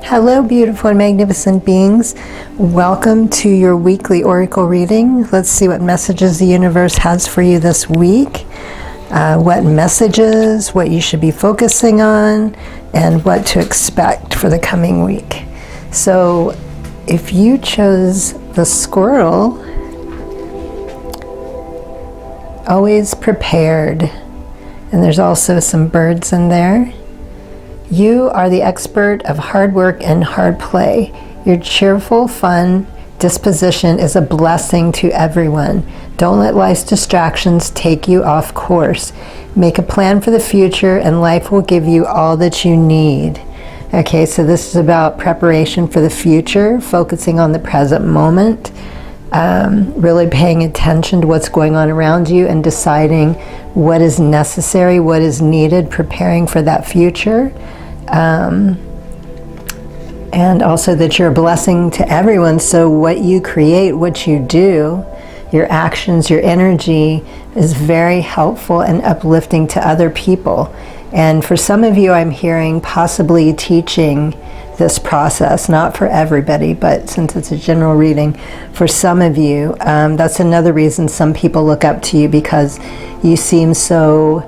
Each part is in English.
Hello, beautiful and magnificent beings. Welcome to your weekly oracle reading. Let's see what messages the universe has for you this week. What messages, what you should be focusing on, and what to expect for the coming week. So, if you chose the squirrel, always prepared, and there's also some birds in there. You are the expert of hard work and hard play. Your cheerful, fun disposition is a blessing to everyone. Don't let life's distractions take you off course. Make a plan for the future and life will give you all that you need. Okay, so this is about preparation for the future, focusing on the present moment, really paying attention to what's going on around you and deciding what is necessary, what is needed, preparing for that future. And also that you're a blessing to everyone. So what you create, what you do, your actions, your energy is very helpful and uplifting to other people. And for some of you, I'm hearing possibly teaching this process, not for everybody, but since it's a general reading, for some of you, that's another reason some people look up to you, because you seem so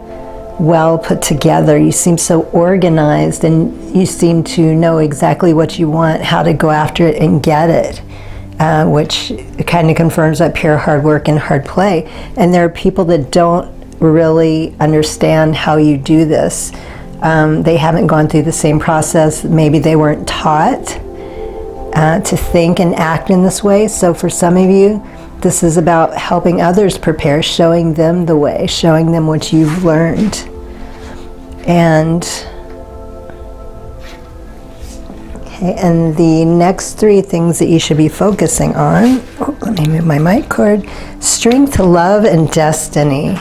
well put together, you seem so organized, and you seem to know exactly what you want, how to go after it and get it, which kind of confirms that pure hard work and hard play. And there are people that don't really understand how you do this. They haven't gone through the same process. Maybe they weren't taught to think and act in this way. So for some of you, this is about helping others prepare, showing them the way, showing them what you've learned. And the next three things that you should be focusing on, let me move my mic cord: strength, love, and destiny,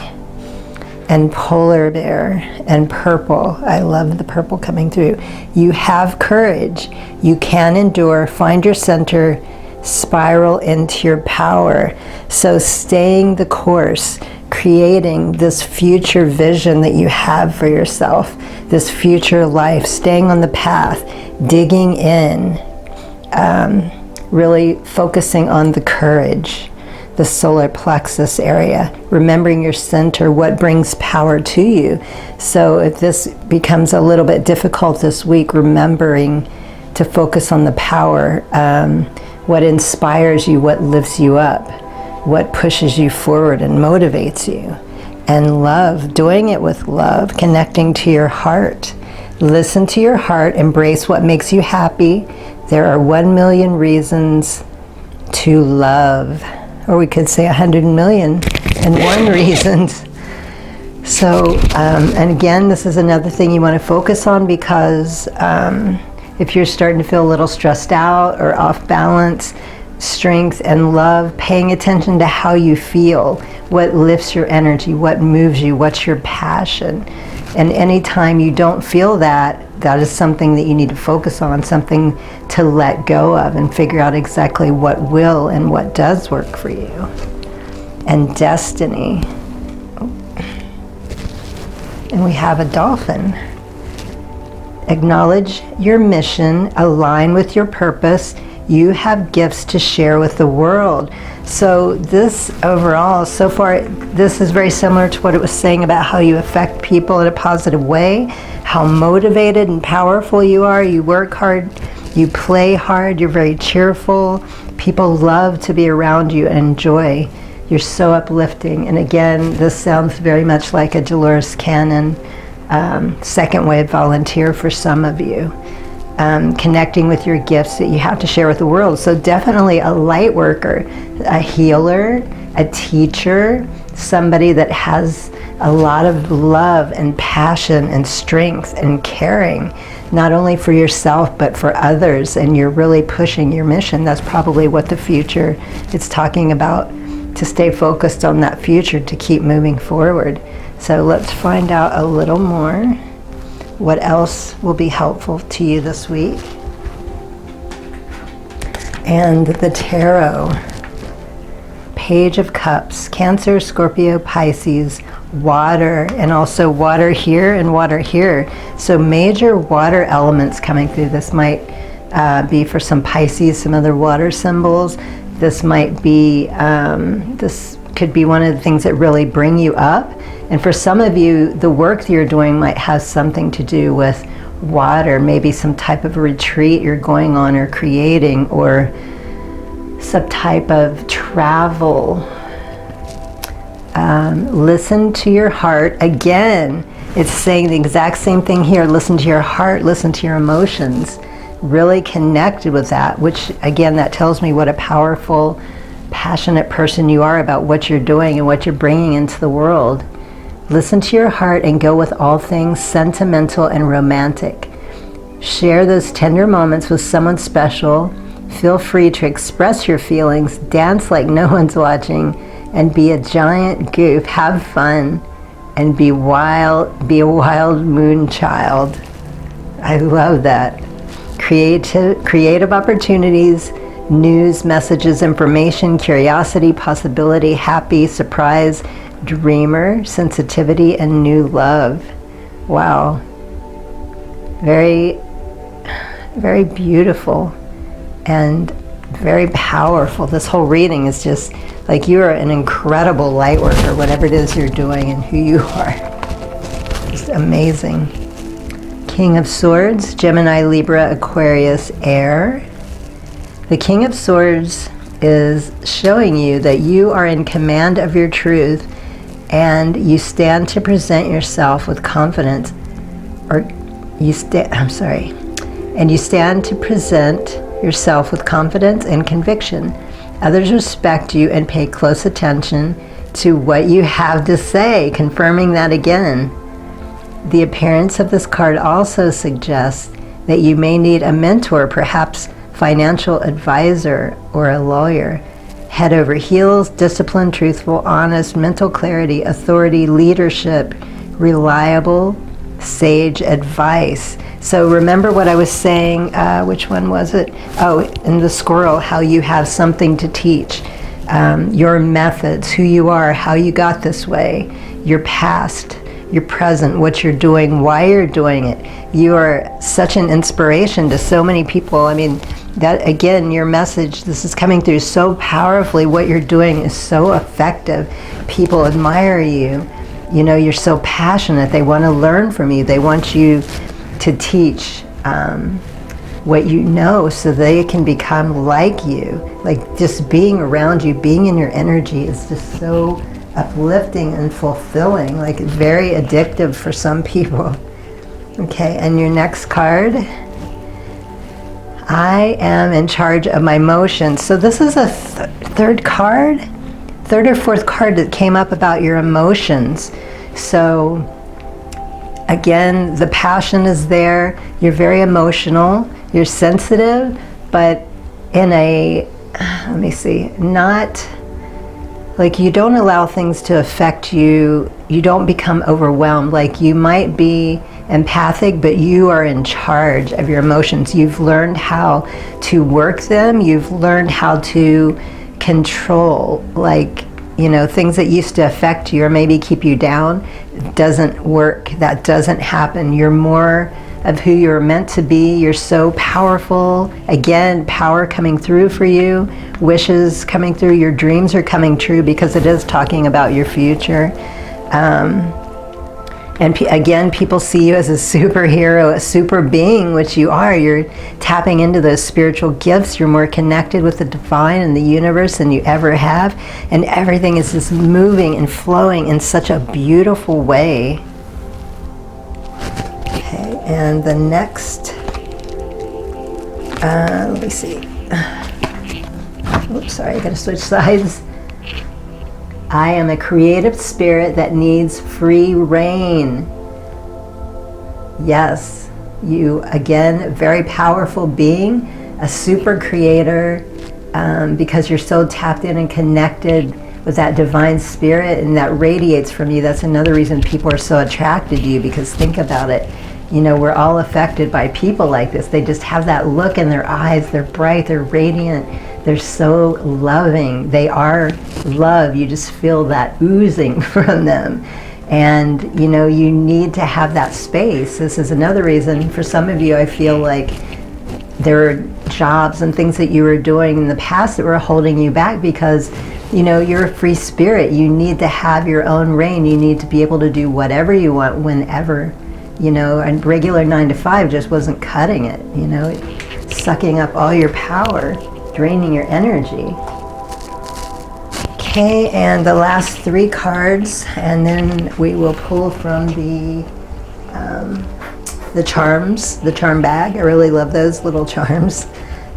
and polar bear, and purple. I love the purple coming through. You have courage, you can endure, find your center, spiral into your power. So staying the course, creating this future vision that you have for yourself, this future life, staying on the path, digging in, really focusing on the courage, the solar plexus area, remembering your center, what brings power to you. So if this becomes a little bit difficult this week, remembering to focus on the power, what inspires you, what lifts you up, what pushes you forward and motivates you. And love, doing it with love, connecting to your heart. Listen to your heart, embrace what makes you happy. There are 1 million reasons to love, or we could say 100,000,001 reasons. So, and again, this is another thing you want to focus on, because if you're starting to feel a little stressed out or off balance, strength and love, paying attention to how you feel, what lifts your energy, what moves you, what's your passion. And anytime you don't feel that, that is something that you need to focus on, something to let go of and figure out exactly what will and what does work for you. And destiny. And we have a dolphin. Acknowledge your mission, align with your purpose. You have gifts to share with the world. So this overall, so far, this is very similar to what it was saying about how you affect people in a positive way, how motivated and powerful you are. You work hard, you play hard, you're very cheerful. People love to be around you and enjoy. You're so uplifting. And again, this sounds very much like a Dolores Cannon second wave volunteer for some of you. Connecting with your gifts that you have to share with the world. So definitely a light worker, a healer, a teacher, somebody that has a lot of love and passion and strength and caring, not only for yourself but for others, and you're really pushing your mission. That's probably what the future is talking about, to stay focused on that future, to keep moving forward. So let's find out a little more. What else will be helpful to you this week? And the tarot. Page of Cups, Cancer, Scorpio, Pisces, water, and also water here and water here. So major water elements coming through. This might be for some Pisces, some other water symbols. This might be, this could be one of the things that really bring you up. And for some of you, the work that you're doing might have something to do with water, maybe some type of retreat you're going on or creating, or some type of travel. Listen to your heart. Again, it's saying the exact same thing here. Listen to your heart, listen to your emotions. Really connected with that, which again, that tells me what a powerful, passionate person you are about what you're doing and what you're bringing into the world. Listen to your heart and go with all things sentimental and romantic. Share those tender moments with someone special. Feel free to express your feelings, dance like no one's watching, and be a giant goof. Have fun and be wild, be a wild moon child. I love that. Creative opportunities, news, messages, information, curiosity, possibility, happy, surprise, dreamer, sensitivity, and new love. Wow. Very, very beautiful and very powerful. This whole reading is just like you are an incredible light worker, whatever it is you're doing and who you are. Just amazing. King of Swords, Gemini, Libra, Aquarius, Air. The King of Swords is showing you that you are in command of your truth and you stand to present yourself with confidence, and you stand to present yourself with confidence and conviction. Others respect you and pay close attention to what you have to say, confirming that again. The appearance of this card also suggests that you may need a mentor, perhaps financial advisor or a lawyer. Head over heels, disciplined, truthful, honest, mental clarity, authority, leadership, reliable, sage advice. So remember what I was saying, which one was it? Oh, in the squirrel, how you have something to teach. Your methods, who you are, how you got this way, your past, your present, what you're doing, why you're doing it. You are such an inspiration to so many people. I mean, that again, your message, this is coming through so powerfully. What you're doing is so effective. People admire you. You know, you're so passionate. They want to learn from you. They want you to teach what you know so they can become like you. Like just being around you, being in your energy is just so uplifting and fulfilling, like very addictive for some people. Okay, and your next card, I am in charge of my emotions. So this is a third or fourth card that came up about your emotions. So again, the passion is there. You're very emotional. You're sensitive, but in a, let me see, not like you don't allow things to affect you. You don't become overwhelmed. Like you might be empathic, but you are in charge of your emotions. You've learned how to work them. You've learned how to control, like, you know, things that used to affect you or maybe keep you down. It doesn't work. That doesn't happen. You're more of who you're meant to be. You're so powerful. Again, power coming through for you, wishes coming through, your dreams are coming true because it is talking about your future. And again, people see you as a superhero, a super being, which you are. You're tapping into those spiritual gifts. You're more connected with the divine and the universe than you ever have. And everything is just moving and flowing in such a beautiful way. Okay, and the next, let me see. Oops, sorry, I gotta switch sides. I am a creative spirit that needs free reign. Yes, you, again, a very powerful being, a super creator, because you're so tapped in and connected with that divine spirit and that radiates from you. That's another reason people are so attracted to you, because think about it. You know, we're all affected by people like this. They just have that look in their eyes. They're bright, they're radiant. They're so loving. They are love. You just feel that oozing from them. And, you know, you need to have that space. This is another reason for some of you, I feel like there are jobs and things that you were doing in the past that were holding you back because, you know, you're a free spirit. You need to have your own reign. You need to be able to do whatever you want, whenever. You know, a regular 9 to 5 just wasn't cutting it, you know, sucking up all your power, draining your energy. Okay, and the last 3 cards, and then we will pull from the charms, the charm bag. I really love those little charms.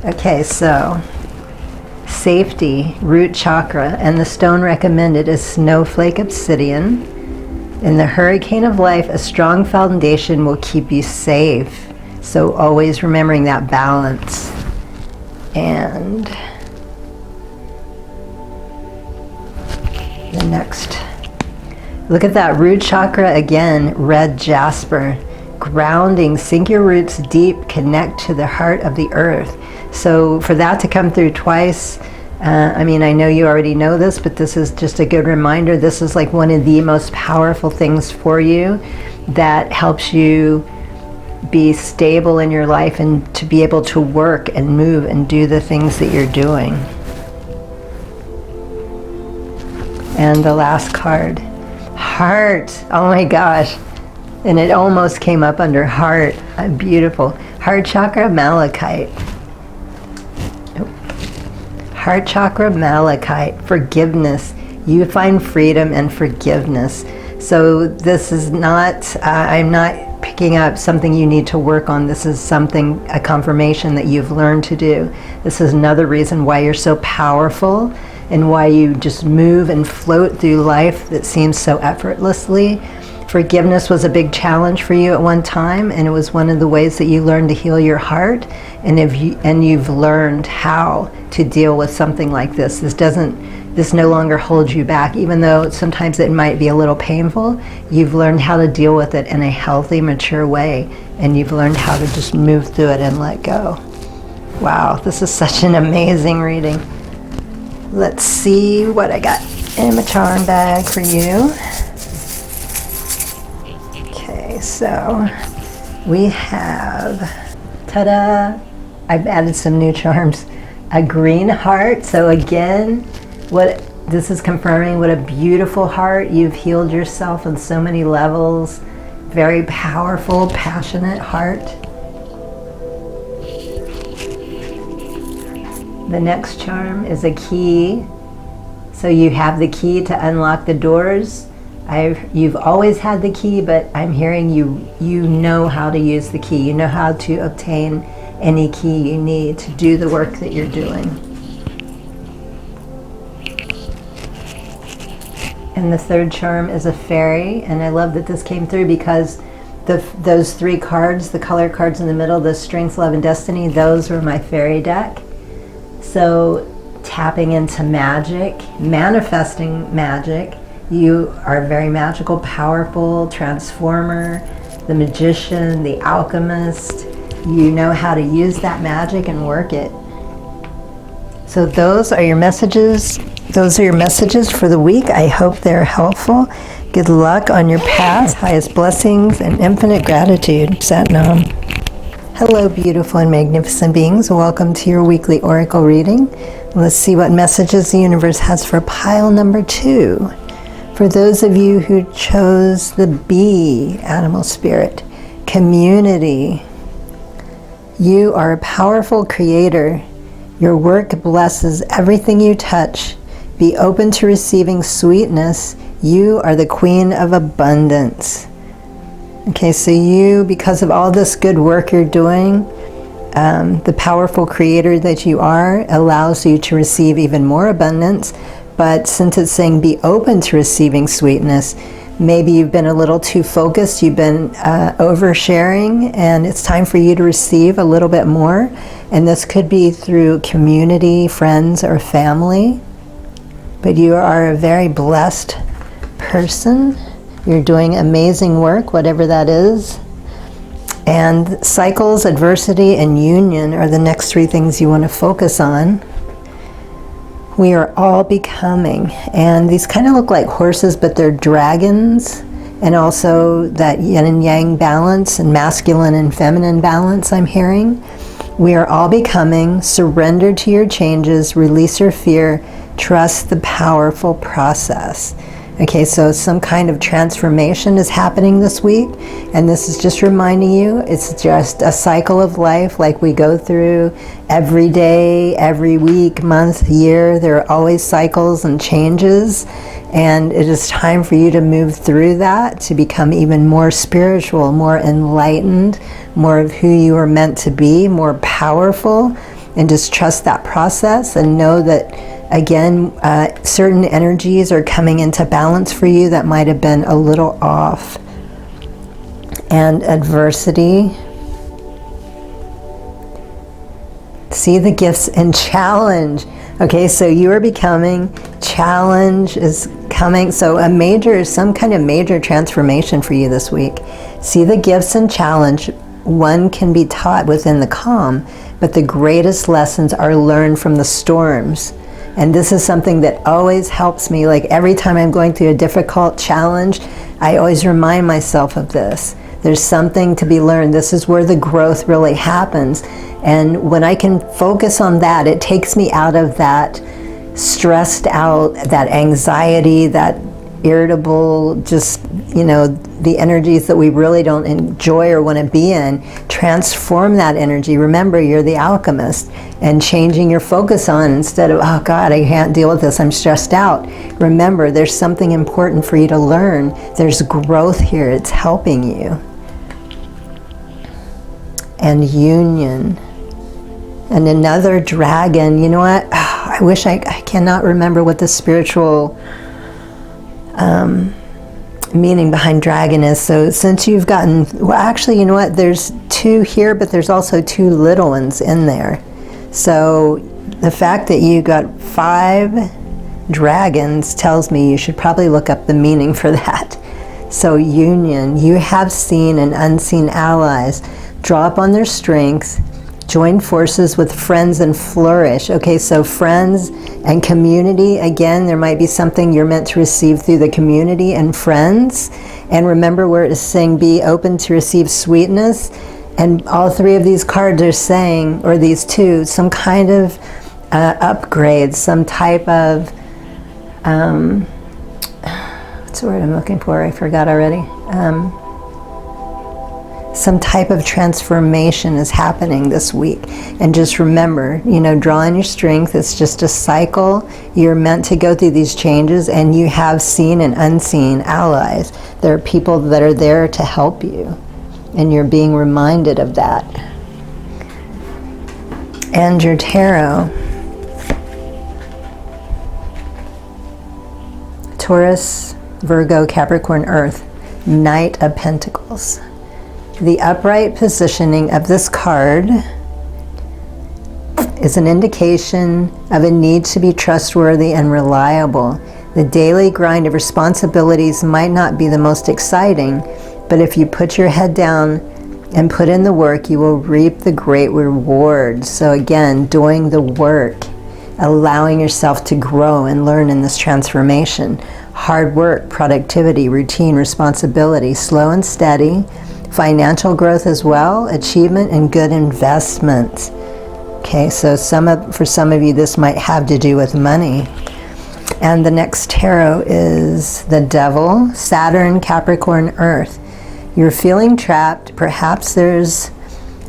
Okay, so safety, root chakra, and the stone recommended is snowflake obsidian. In the hurricane of life, a strong foundation will keep you safe. So always remembering that balance. And the next, look at that root chakra again, red jasper. Grounding, sink your roots deep, connect to the heart of the earth. So for that to come through twice, I mean, I know you already know this, but this is just a good reminder. This is like one of the most powerful things for you that helps you be stable in your life and to be able to work and move and do the things that you're doing. And the last card, heart. Oh my gosh. And it almost came up under heart. Beautiful. Heart chakra, malachite. Heart chakra, malachite, forgiveness. You find freedom and forgiveness. So this is not, I'm not picking up something you need to work on. This is something, a confirmation that you've learned to do. This is another reason why you're so powerful and why you just move and float through life that seems so effortlessly. Forgiveness was a big challenge for you at one time, and it was one of the ways that you learned to heal your heart. And you've learned how to deal with something like this. This no longer holds you back, even though sometimes it might be a little painful. You've learned how to deal with it in a healthy, mature way, and you've learned how to just move through it and let go. Wow, this is such an amazing reading. Let's see what I got in my charm bag for you. So we have, ta-da, I've added some new charms. A green heart. So again, what this is confirming, what a beautiful heart. You've healed yourself on so many levels. Very powerful, passionate heart. The next charm is a key. So you have the key to unlock the doors. You've always had the key, but I'm hearing you know how to use the key. You know how to obtain any key you need to do the work that you're doing. And the third charm is a fairy, and I love that this came through because those 3 cards, the color cards in the middle, the strength, love, and destiny, those were my fairy deck. So tapping into magic, manifesting magic. You are very magical, powerful, transformer, the magician, the alchemist. You know how to use that magic and work it. So those are your messages. Those are your messages for the week. I hope they're helpful. Good luck on your path. Highest blessings and infinite gratitude. Sat Nam. Hello, beautiful and magnificent beings. Welcome to your weekly oracle reading. Let's see what messages the universe has for pile number 2. For those of you who chose the B, animal spirit, community, you are a powerful creator. Your work blesses everything you touch. Be open to receiving sweetness. You are the queen of abundance. Okay, so you, because of all this good work you're doing, the powerful creator that you are allows you to receive even more abundance. But since it's saying be open to receiving sweetness, maybe you've been a little too focused, you've been oversharing, and it's time for you to receive a little bit more. And this could be through community, friends, or family. But you are a very blessed person. You're doing amazing work, whatever that is. And cycles, adversity, and union are the next 3 things you want to focus on. We are all becoming, and these kind of look like horses, but they're dragons, and also that yin and yang balance and masculine and feminine balance I'm hearing. We are all becoming. Surrender to your changes, release your fear, trust the powerful process. Okay, so some kind of transformation is happening this week, and this is just reminding you it's just a cycle of life like we go through every day, every week, month, year. There are always cycles and changes, and it is time for you to move through that to become even more spiritual, more enlightened, more of who you are meant to be, more powerful, and just trust that process and know that again, certain energies are coming into balance for you that might have been a little off. And adversity. See the gifts and challenge. Okay, so you are becoming, challenge is coming. So some kind of major transformation for you this week. See the gifts and challenge. One can be taught within the calm, but the greatest lessons are learned from the storms. And this is something that always helps me. Like every time I'm going through a difficult challenge, I always remind myself of this. There's something to be learned. This is where the growth really happens. And when I can focus on that, it takes me out of that stressed out, that anxiety, that irritable, just, the energies that we really don't enjoy or want to be in. Transform that energy. Remember, you're the alchemist, and changing your focus on, instead of, oh God, I can't deal with this, I'm stressed out. Remember, there's something important for you to learn. There's growth here. It's helping you. And union. And another dragon. You know what? I wish I cannot remember what the spiritual meaning behind dragon is. So since you've gotten, well, actually, you know what? There's 2 here, but there's also 2 little ones in there. So the fact that you got 5 dragons tells me you should probably look up the meaning for that. So union, you have seen and unseen allies. Draw upon their strengths. Join forces with friends and flourish. Okay, so friends and community, again, there might be something you're meant to receive through the community and friends. And remember where it is saying be open to receive sweetness. And all 3 of these cards are saying, or these 2, some kind of upgrade, some type of, what's the word I'm looking for? I forgot already. Some type of transformation is happening this week. And just remember, draw on your strength. It's just a cycle. You're meant to go through these changes, and you have seen and unseen allies. There are people that are there to help you, and you're being reminded of that. And your tarot. Taurus, Virgo, Capricorn, Earth. Knight of Pentacles. The upright positioning of this card is an indication of a need to be trustworthy and reliable. The daily grind of responsibilities might not be the most exciting, but if you put your head down and put in the work, you will reap the great reward. So again, doing the work, allowing yourself to grow and learn in this transformation. Hard work, productivity, routine, responsibility, slow and steady. Financial growth as well, achievement, and good investment. Okay, so for some of you, this might have to do with money. And the next tarot is the Devil, Saturn, Capricorn, Earth. You're feeling trapped. Perhaps there's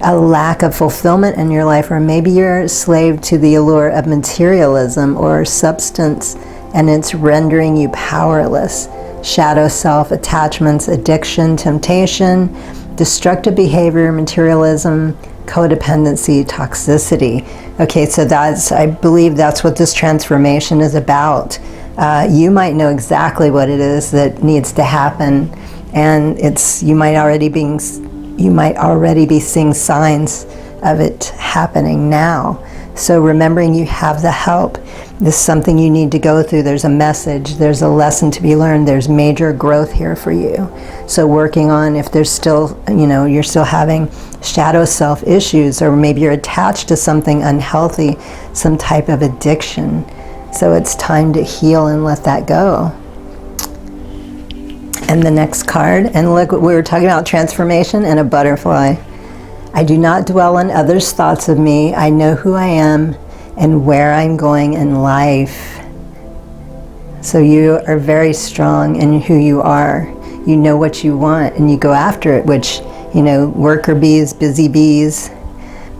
a lack of fulfillment in your life, or maybe you're a slave to the allure of materialism or substance, and it's rendering you powerless. Shadow self, attachments, addiction, temptation, destructive behavior, materialism, codependency, toxicity. Okay, so I believe that's what this transformation is about. You might know exactly what it is that needs to happen, and you might already be seeing signs of it happening now. So remembering you have the help. This is something you need to go through. There's a message, there's a lesson to be learned, there's major growth here for you. So working on if there's still, you're still having shadow self issues, or maybe you're attached to something unhealthy, some type of addiction. So it's time to heal and let that go. And the next card, and look, we were talking about transformation and a butterfly. I do not dwell on others' thoughts of me. I know who I am and where I'm going in life. So you are very strong in who you are. You know what you want and you go after it, which, you know, worker bees, busy bees.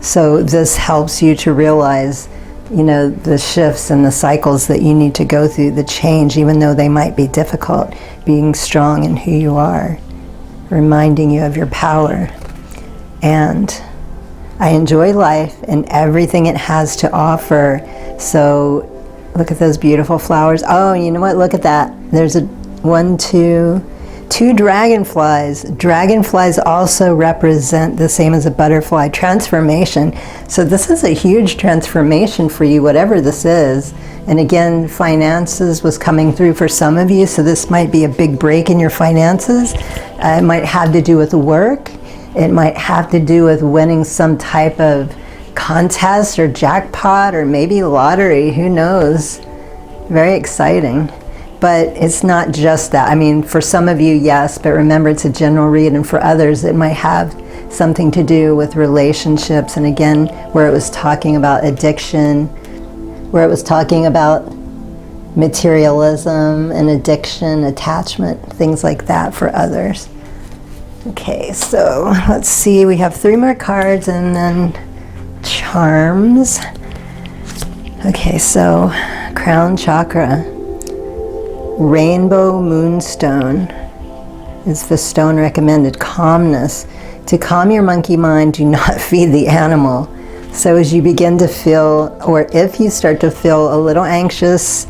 So this helps you to realize, you know, the shifts and the cycles that you need to go through, the change, even though they might be difficult, being strong in who you are, reminding you of your power. And I enjoy life and everything it has to offer. So look at those beautiful flowers. Oh, you know what? Look at that. There's two dragonflies. Dragonflies also represent the same as a butterfly, transformation. So this is a huge transformation for you, whatever this is. And again, finances was coming through for some of you, so this might be a big break in your finances. It might have to do with work. It might have to do with winning some type of contest or jackpot or maybe lottery, who knows. Very exciting. But it's not just that. I mean, for some of you, yes, but remember it's a general read, and for others it might have something to do with relationships. And again, where it was talking about addiction, where it was talking about materialism and addiction, attachment, things like that for others. Okay, so let's see, we have 3 more cards and then charms. Okay, so crown chakra. Rainbow moonstone is the stone recommended. Calmness. To calm your monkey mind, do not feed the animal. So as you begin to feel, or if you start to feel a little anxious,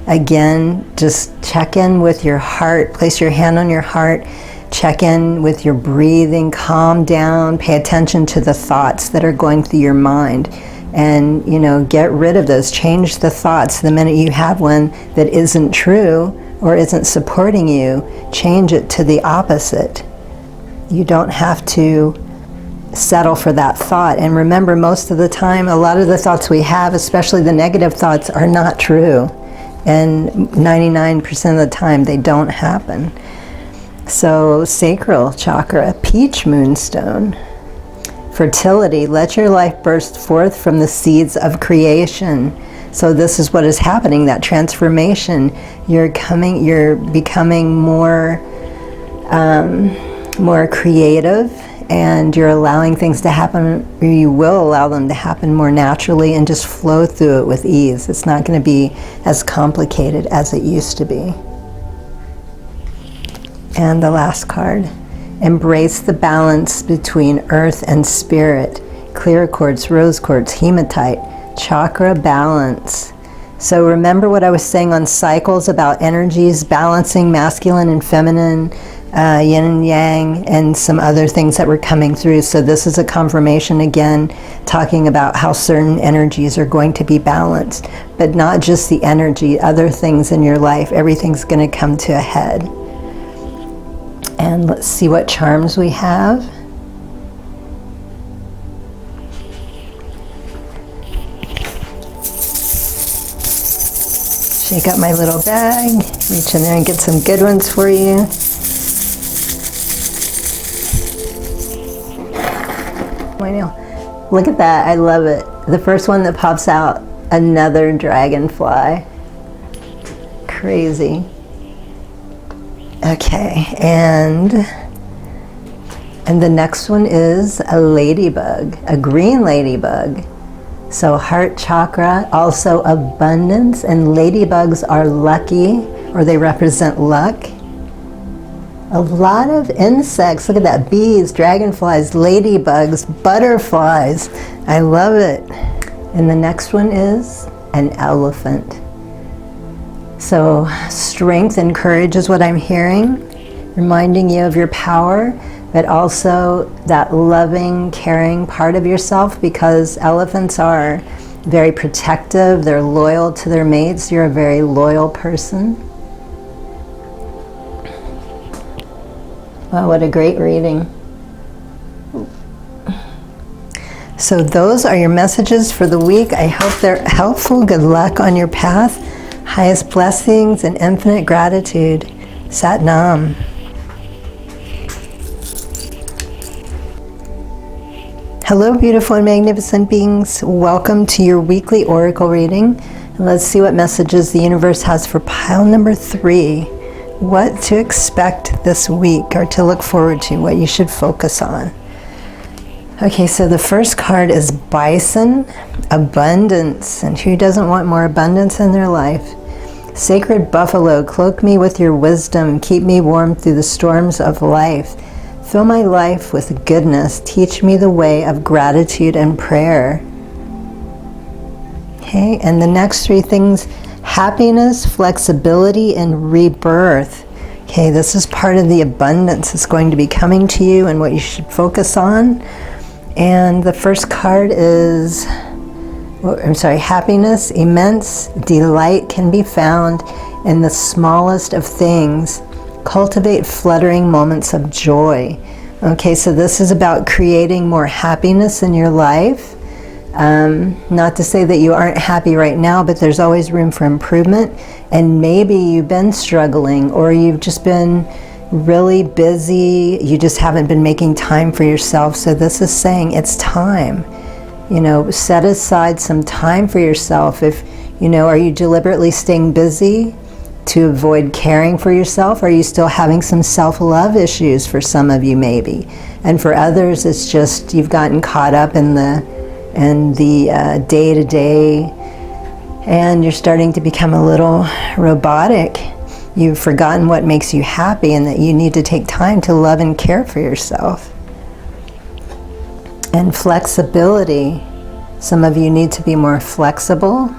again, just check in with your heart. Place your hand on your heart. Check in with your breathing. Calm down. Pay attention to the thoughts that are going through your mind. And, you know, get rid of those. Change the thoughts. The minute you have one that isn't true or isn't supporting you, change it to the opposite. You don't have to settle for that thought. And remember, most of the time, a lot of the thoughts we have, especially the negative thoughts, are not true. And 99% of the time, they don't happen. So, sacral chakra, peach moonstone. Fertility, let your life burst forth from the seeds of creation. So this is what is happening, that transformation. You're becoming more creative, and you're allowing things to happen, or you will allow them to happen more naturally and just flow through it with ease. It's not going to be as complicated as it used to be. And the last card. Embrace the balance between earth and spirit. Clear quartz, rose quartz, hematite, chakra balance. So remember what I was saying on cycles about energies, balancing masculine and feminine, yin and yang, and some other things that were coming through. So this is a confirmation again, talking about how certain energies are going to be balanced, but not just the energy, other things in your life. Everything's going to come to a head. And let's see what charms we have. Shake up my little bag, reach in there and get some good ones for you. I know. Look at that, I love it. The first one that pops out, another dragonfly. Crazy. Okay, and the next one is a ladybug, a green ladybug. So heart chakra, also abundance, and ladybugs are lucky, or they represent luck. A lot of insects, look at that, bees, dragonflies, ladybugs, butterflies. I love it. And the next one is an elephant. So strength and courage is what I'm hearing, reminding you of your power, but also that loving, caring part of yourself, because elephants are very protective, they're loyal to their mates. You're a very loyal person. Wow, what a great reading. So those are your messages for the week. I hope they're helpful. Good luck on your path. Highest blessings and infinite gratitude. Sat Nam. Hello, beautiful and magnificent beings. Welcome to your weekly oracle reading. And let's see what messages the universe has for pile number 3. What to expect this week or to look forward to, what you should focus on. Okay, so the first card is Bison, abundance. And who doesn't want more abundance in their life? Sacred buffalo, cloak me with your wisdom. Keep me warm through the storms of life. Fill my life with goodness. Teach me the way of gratitude and prayer. Okay, and the next 3 things, happiness, flexibility, and rebirth. Okay, this is part of the abundance that's going to be coming to you and what you should focus on. And the first card is, happiness, immense delight can be found in the smallest of things. Cultivate fluttering moments of joy. Okay, so this is about creating more happiness in your life. Not to say that you aren't happy right now, but there's always room for improvement. And maybe you've been struggling, or you've just been really busy. You just haven't been making time for yourself. So this is saying it's time. You know, set aside some time for yourself. If, you know, are you deliberately staying busy to avoid caring for yourself? Are you still having some self-love issues for some of you maybe? And for others, it's just you've gotten caught up in the day-to-day and you're starting to become a little robotic. You've forgotten what makes you happy and that you need to take time to love and care for yourself. And flexibility. Some of you need to be more flexible.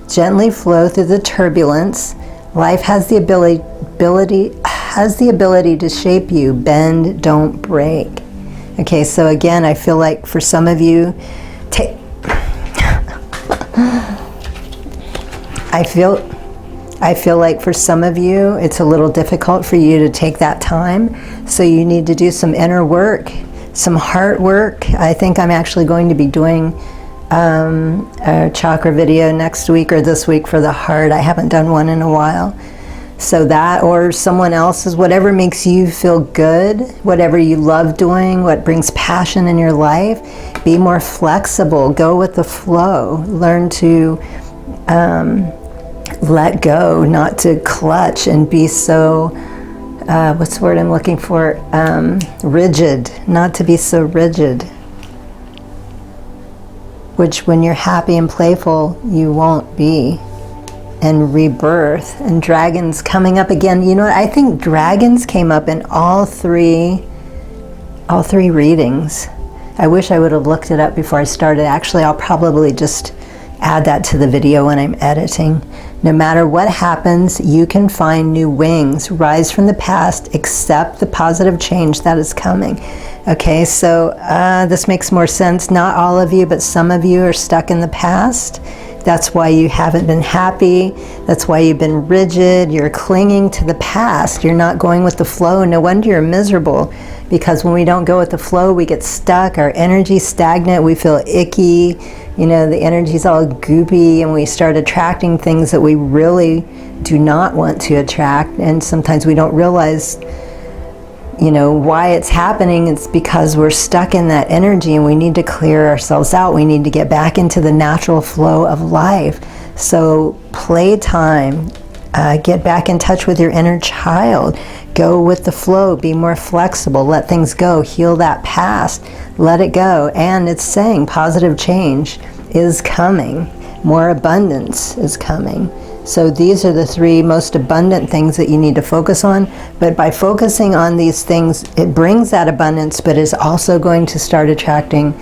Gently flow through the turbulence. Life has the ability to shape you. Bend, don't break. Okay, so again, I feel like for some of you, I feel like for some of you, it's a little difficult for you to take that time. So you need to do some inner work, some heart work. I think I'm actually going to be doing a chakra video next week or this week for the heart. I haven't done one in a while. So that, or someone else's, whatever makes you feel good, whatever you love doing, what brings passion in your life, be more flexible, go with the flow, learn to let go, not to clutch and be so, what's the word I'm looking for, rigid, not to be so rigid. Which when you're happy and playful, you won't be. And rebirth, and dragons coming up again. You know what, I think dragons came up in all three readings. I wish I would have looked it up before I started. Actually, I'll probably just add that to the video when I'm editing. No matter what happens, you can find new wings. Rise from the past, accept the positive change that is coming. Okay, so this makes more sense. Not all of you, but some of you are stuck in the past. That's why you haven't been happy. That's why you've been rigid. You're clinging to the past. You're not going with the flow. No wonder you're miserable, because when we don't go with the flow, we get stuck. Our energy's stagnant. We feel icky. You know, the energy's all goopy, and we start attracting things that we really do not want to attract. And sometimes we don't realize, you know, why it's happening. It's because we're stuck in that energy and we need to clear ourselves out. We need to get back into the natural flow of life. So playtime, get back in touch with your inner child. Go with the flow, be more flexible, let things go, heal that past, let it go. And it's saying positive change is coming. More abundance is coming. So these are the 3 most abundant things that you need to focus on. But by focusing on these things, it brings that abundance, but is also going to start attracting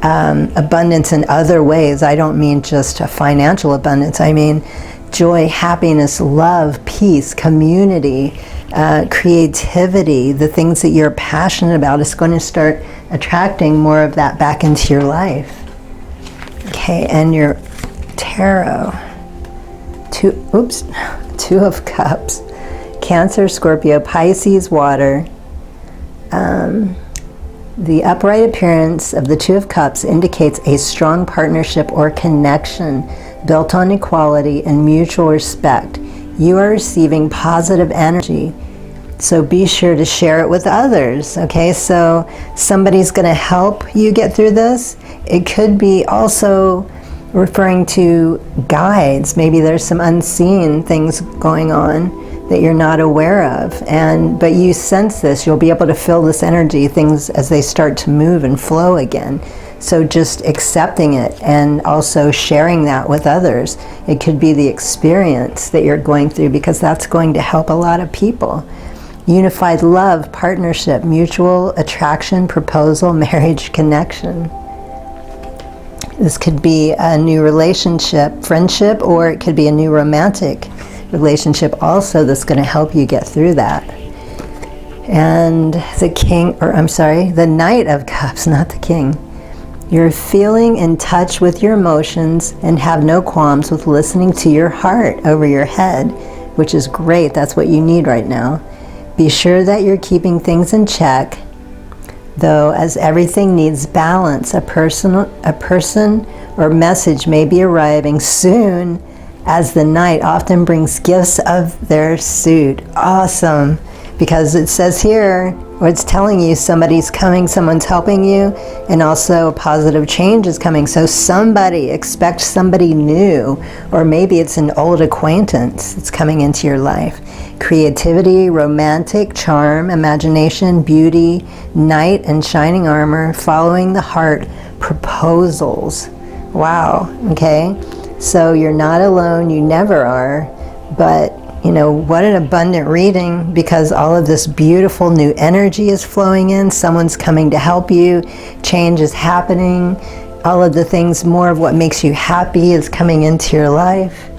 abundance in other ways. I don't mean just a financial abundance. I mean joy, happiness, love, peace, community, creativity, the things that you're passionate about. Is going to start attracting more of that back into your life. Okay, and your tarot. Two of Cups, Cancer, Scorpio, Pisces, water. The upright appearance of the 2 of Cups indicates a strong partnership or connection built on equality and mutual respect. You are receiving positive energy So be sure to share it with others, okay? So somebody's going to help you get through this. It could be also referring to guides. Maybe there's some unseen things going on that you're not aware of, but you sense this. You'll be able to feel this energy, things as they start to move and flow again. So just accepting it and also sharing that with others. It could be the experience that you're going through, because that's going to help a lot of people. Unified love, partnership, mutual attraction, proposal, marriage, connection. This could be a new relationship, friendship, or it could be a new romantic relationship also that's going to help you get through that. And the Knight of Cups, not the King. You're feeling in touch with your emotions and have no qualms with listening to your heart over your head, which is great. That's what you need right now. Be sure that you're keeping things in check, though, as everything needs balance. A person or message may be arriving soon, as the Knight often brings gifts of their suit. Awesome. Because it says here, or it's telling you somebody's coming, someone's helping you, and also a positive change is coming. So expect somebody new, or maybe it's an old acquaintance that's coming into your life. Creativity, romantic, charm, imagination, beauty, knight and shining armor, following the heart, proposals. Wow, okay? So you're not alone, you never are, but what an abundant reading, because all of this beautiful new energy is flowing in. Someone's coming to help you. Change is happening. All of the things, more of what makes you happy is coming into your life.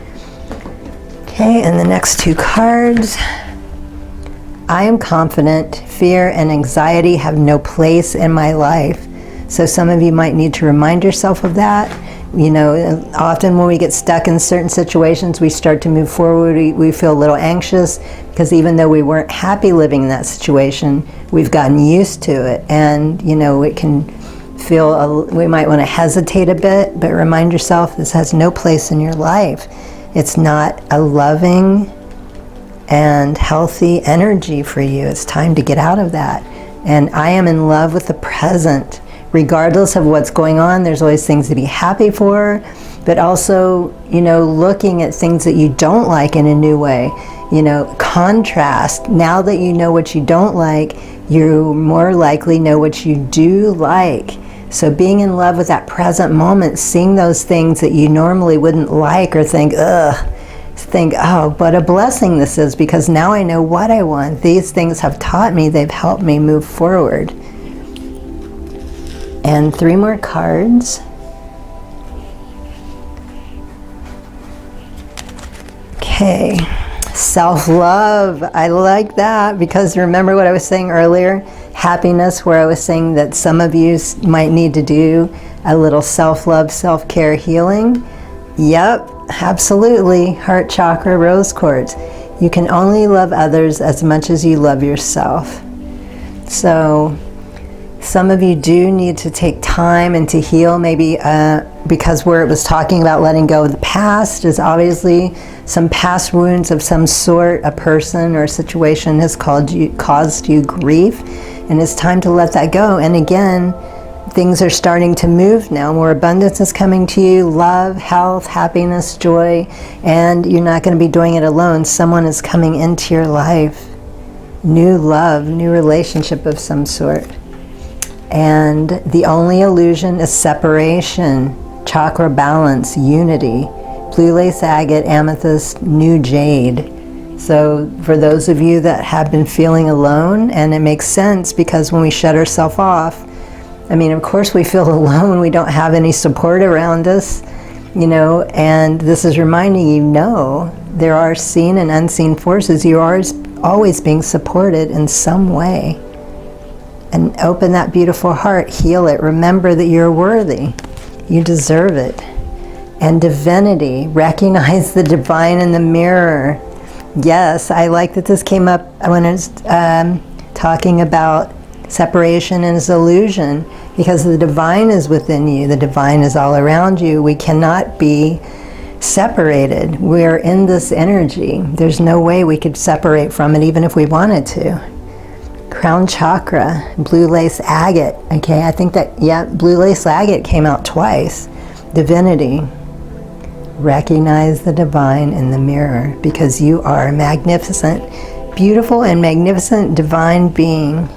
Okay, and the next two cards. I am confident. Fear and anxiety have no place in my life. So some of you might need to remind yourself of that. Often when we get stuck in certain situations, we start to move forward, we feel a little anxious, because even though we weren't happy living in that situation, we've gotten used to it. And, it can feel, we might want to hesitate a bit, but remind yourself this has no place in your life. It's not a loving and healthy energy for you. It's time to get out of that. And I am in love with the present. Regardless of what's going on, there's always things to be happy for, but also, looking at things that you don't like in a new way. Contrast. Now that you know what you don't like, you more likely know what you do like. So being in love with that present moment, seeing those things that you normally wouldn't like or think, oh, what a blessing this is, because now I know what I want. These things have taught me, they've helped me move forward. And 3 more cards. Okay, self-love. I like that, because remember what I was saying earlier? Happiness, where I was saying that some of you might need to do a little self-love, self-care healing. Yep, absolutely. Heart chakra, rose quartz. You can only love others as much as you love yourself. So some of you do need to take time and to heal, maybe because where it was talking about letting go of the past is obviously some past wounds of some sort. A person or a situation has caused you grief, and it's time to let that go. And again, things are starting to move now. More abundance is coming to you, love, health, happiness, joy, and you're not going to be doing it alone. Someone is coming into your life. New love, new relationship of some sort. And the only illusion is separation, chakra balance, unity, blue lace agate, amethyst, new jade. So for those of you that have been feeling alone, and it makes sense, because when we shut ourselves off, of course we feel alone, we don't have any support around us, and this is reminding you, there are seen and unseen forces. You are always being supported in some way. And open that beautiful heart, heal it, remember that you're worthy, you deserve it. And divinity, recognize the divine in the mirror. Yes, I like that this came up when I was talking about separation and its illusion, because the divine is within you, the divine is all around you. We cannot be separated. We're in this energy. There's no way we could separate from it even if we wanted to. Crown chakra, blue lace agate. Okay, I think that, yeah, blue lace agate came out twice. Divinity. Recognize the divine in the mirror because you are a magnificent, beautiful and magnificent divine being.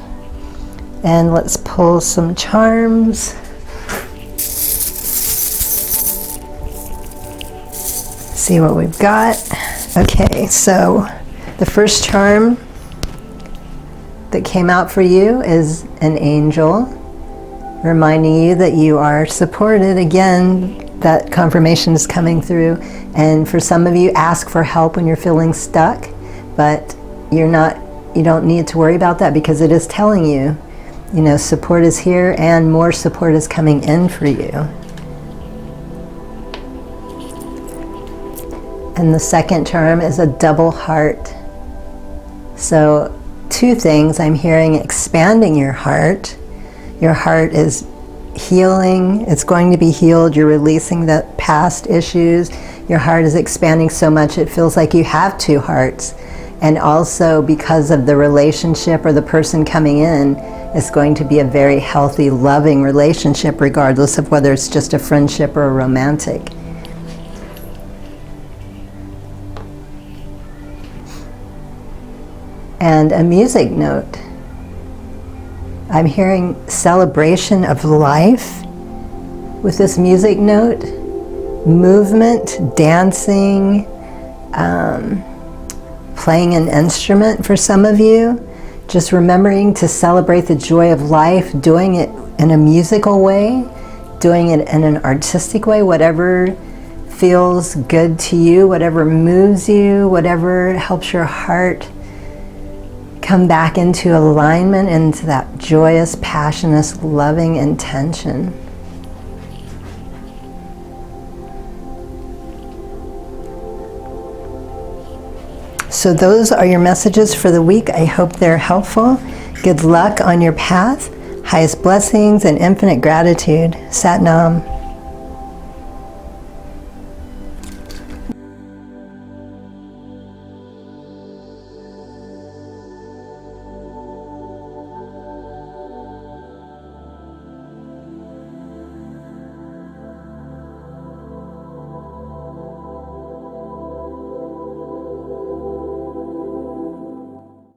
And let's pull some charms. See what we've got. Okay, so the first charm that came out for you is an angel, reminding you that you are supported. Again, that confirmation is coming through. And for some of you, ask for help when you're feeling stuck, but you don't need to worry about that because it is telling you, you know, support is here and more support is coming in for you. And the second charm is a double heart. So two things I'm hearing: expanding your heart. Your heart is healing. It's going to be healed. You're releasing the past issues. Your heart is expanding so much it feels like you have two hearts. And also because of the relationship or the person coming in, it's going to be a very healthy, loving relationship regardless of whether it's just a friendship or a romantic. And a music note. I'm hearing celebration of life with this music note. Movement, dancing, playing an instrument for some of you. Just remembering to celebrate the joy of life, doing it in a musical way, doing it in an artistic way, whatever feels good to you, whatever moves you, whatever helps your heart come back into alignment, into that joyous, passionate, loving intention. So those are your messages for the week. I hope they're helpful. Good luck on your path. Highest blessings and infinite gratitude. Sat Nam.